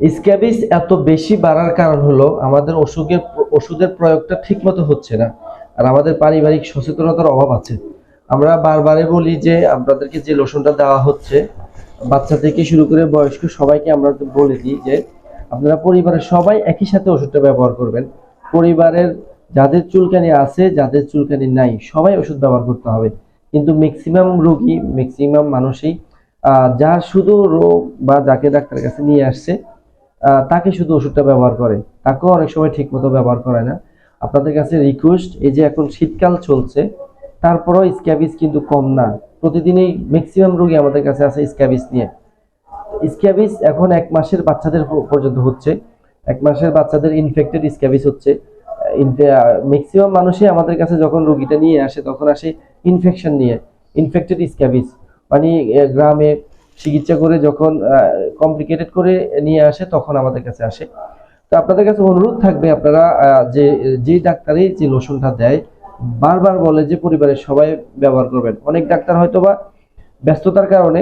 Scabies এত বেশি বাড়ার কারণ হলো আমাদের ওষুধের প্রয়োগটা ঠিক মতো হচ্ছে না, আর আমাদের পারিবারিক সচেতনতার অভাব আছে। আমরা বারবারই বলি যে আপনাদেরকে যে লোশনটা দেওয়া হচ্ছে, বাচ্চা থেকে শুরু করে বয়স্ক সবাইকে আমরা বলে দিই যে আপনারা পরিবারের সবাই একই সাথে ওষুধটা ব্যবহার করবেন। পরিবারের যাদের চুলকানি আছে, যাদের চুলকানি নাই, সবাই ওষুধ ব্যবহার করতে হবে। কিন্তু ম্যাক্সিমাম রোগী, ম্যাক্সিমাম মানুষই যার শুধু রোগ বা যাকে ডাক্তারের কাছে নিয়ে আসছে তাকে শুধু ওষুধটা ব্যবহার করে, তাকেও অনেক সময় ঠিক মতো ব্যবহার করে না। আপনাদের কাছে রিকোয়েস্ট, এই যে এখন শীতকাল চলছে, তারপরেও স্ক্যাবিস কিন্তু কম না। প্রতিদিনই ম্যাক্সিমাম রোগী আমাদের কাছে আছে স্ক্যাবিস নিয়ে। স্ক্যাবিস এখন 1 মাসের বাচ্চাদের পর্যন্ত হচ্ছে। 1 মাসের বাচ্চাদের ইনফেক্টেড স্ক্যাবিস হচ্ছে। ম্যাক্সিমাম মানুষই আমাদের কাছে যখন রোগীটা নিয়ে আসে তখন আসে ইনফেকশন নিয়ে, ইনফেক্টেড স্ক্যাবিস। মানে গ্রামে চিকিৎসা করে যখন কমপ্লিকেটেড করে নিয়ে আসে তখন আমাদের কাছে আসে। তো আপনাদের কাছে অনুরোধ থাকবে, আপনারা যে ডাক্তারই যে লোশনটা দেয় বারবার বলে যে পরিবারের সবাই ব্যবহার করবেন। অনেক ডাক্তার হয়তোবা ব্যস্ততার কারণে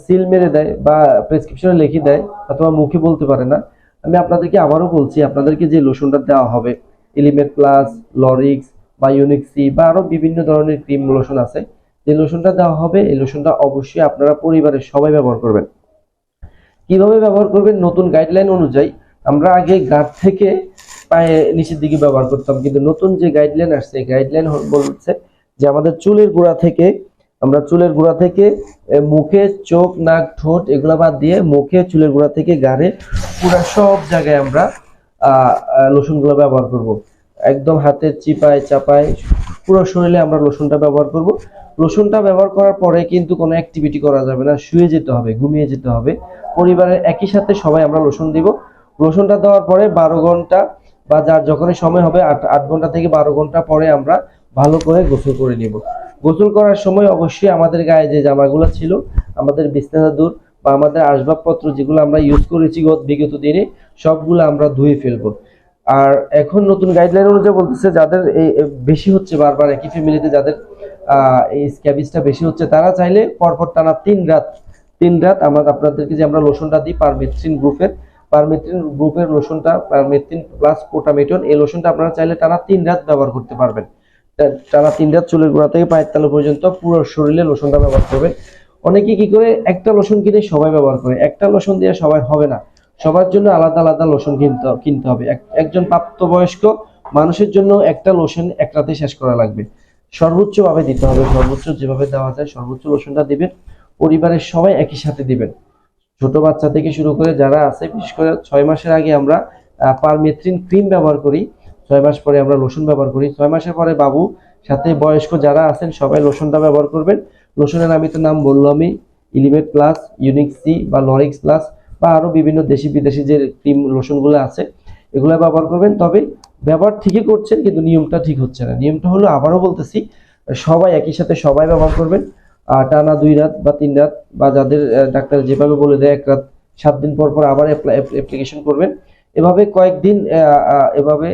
সিল মেরে দেয় বা প্রেসক্রিপশনে লিখে দেয়, অথবা মুখে বলতে পারে না। আমি আপনাদেরকে আবারও বলছি, আপনাদেরকে যে লোশনটা দেওয়া হবে, এলিমেট প্লাস, লরিক্স বা ইউনিক সি বা আরো বিভিন্ন ধরনের ক্রিম লোশন আছে, যে লোশনটা দেওয়া হবে এই লোশনটা অবশ্যই আপনারা পরিবারের সবাই ব্যবহার করবেন। কিভাবে ব্যবহার করবেন? নতুন গাইডলাইন অনুযায়ী। আমরা আগে গাঁট থেকে পায়ে নিচের দিকে ব্যবহার করতাম, কিন্তু নতুন যে গাইডলাইন আসছে, গাইডলাইন বলছে যে আমাদের চুলের গোড়া থেকে মুখে, চোখ, নাক, ঠোঁট এগুলা বাদ দিয়ে মুখে, চুলের গোড়া থেকে গাড়ে পুরো সব জায়গায় আমরা লোশনগুলো ব্যবহার করব। একদম হাতের চিপায় চাপায় পুরো শরীরে আমরা লোশনটা ব্যবহার করব। লোশনটা ব্যবহার করার পরে কিন্তু কোনো অ্যাক্টিভিটি করা যাবে না, শুয়ে যেতে হবে, ঘুমিয়ে যেতে হবে। পরিবারের একই সাথে সবাই আমরা লোশন দিব। লোশনটা দেওয়ার পরে 12 ঘন্টা বা যার যখনই সময় হবে 8 ঘন্টা থেকে 12 ঘন্টা পরে আমরা ভালো করে গোসল করে নিব। গোসল করার সময় অবশ্যই আমাদের গায়ে যে জামাগুলো ছিল, আমাদের বিছানা দূর বা আমাদের আসবাবপত্র যেগুলো আমরা ইউজ করেছি বিগত দিনে, সবগুলো আমরা ধুয়ে ফেলবো। আর এখন নতুন গাইডলাইন অনুযায়ী বলতেছে যাদের এই বেশি হচ্ছে, বারবার একই ফ্যামিলিতে যাদের এই স্ক্যাবিসটা বেশি হচ্ছে, তারা চাইলে পরপর টানা 3 রাত আপনাদেরকে যে আমরা লোশনটা দিই পারমেথ্রিন গ্রুপের লোশনটা, পারমেথ্রিন প্লাস পোটামেটন, এই লোশনটা আপনারা চাইলে টানা 3 রাত ব্যবহার করতে পারবেন। টানা 3 রাত চুলের গোড়া থেকে পায়ের তালু পর্যন্ত পুরো শরীরে লোশনটা ব্যবহার করবেন। অনেকে কি করে, একটা লোশন কিনে সবাই ব্যবহার করে। একটা লোশন দিয়ে সবাই হবে না, সবার জন্য আলাদা আলাদা লোশন কিনতে হবে। একজন প্রাপ্তবয়স্ক মানুষের জন্য একটা লোশন এক রাতে শেষ করা লাগবে। সর্বোচ্চ ভাবে দিতে হবে, সর্বোচ্চ যেভাবে দেওয়া যায় সর্বোচ্চ লোশনটা দিবেন। পরিবারের সবাই একই সাথে দিবেন। ছোট বাচ্চা থেকে শুরু করে যারা আছে, বিশেষ করে 6 মাসের আগে আমরা পারমেথ্রিন ক্রিম ব্যবহার করি, 6 মাস পরে আমরা লোশন ব্যবহার করি, 6 মাসের পরে বাবু, সাথে বয়স্ক যারা আছেন সবাই লোশনটা ব্যবহার করবেন। লোশনের আমি তো নাম বললামই, ইলিমেট প্লাস, ইউনিক সি বা লরিক্স প্লাস বা আরো বিভিন্ন দেশি বিদেশি যে ক্রিম লোশনগুলো আছে এগুলো ব্যবহার করবেন। তবে ব্যবহার ঠিকই করছেন, কিন্তু নিয়মটা ঠিক হচ্ছে না। নিয়মটা হলো, আবারও বলতেছি, সবাই একই সাথে সবাই ব্যবহার করবেন। টানা 2 রাত বা 3 রাত, বা যাদের ডাক্তার যেভাবে বলে দেয় 1 রাত, 7 দিন পর পর আবার অ্যাপ্লিকেশন করবেন। এভাবে কয়েকদিন এভাবে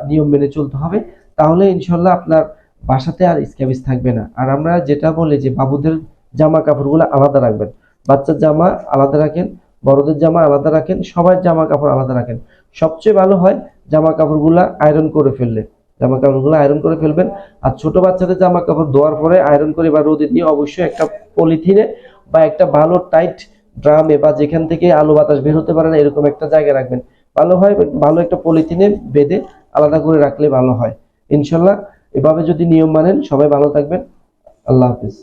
নিয়ম মেনে চলতে হবে। তাহলে ইনশাল্লাহ আপনার বাসাতে আর স্ক্যাবিস থাকবে না। আর আমরা যেটা বলি যে বাবুদের জামা কাপড়গুলো আলাদা রাখবেন, বাচ্চার জামা আলাদা রাখেন, বড়দের জামা আলাদা রাখেন, সবার জামা কাপড় আলাদা রাখেন। সবচেয়ে ভালো হয় জামা কাপড়গুলা আয়রন করে ফেললে, জামা কাপড়গুলো আয়রন করে ফেলবেন। আর ছোট বাচ্চাদের জামা কাপড় ধোয়ার পরে আয়রন করে বা রোদে দিয়ে অবশ্যই একটা পলিথিনে বা একটা ভালো টাইট ড্রামে বা যেখান থেকে আলো বাতাস বের হতে পারে না এরকম একটা জায়গায় রাখবেন। ভালো হয় ভালো একটা পলিথিনে বেঁধে আলাদা করে রাখলে ভালো হয়। ইনশাল্লাহ এভাবে যদি নিয়ম মানেন সবাই ভালো থাকবেন। আল্লাহ হাফিজ।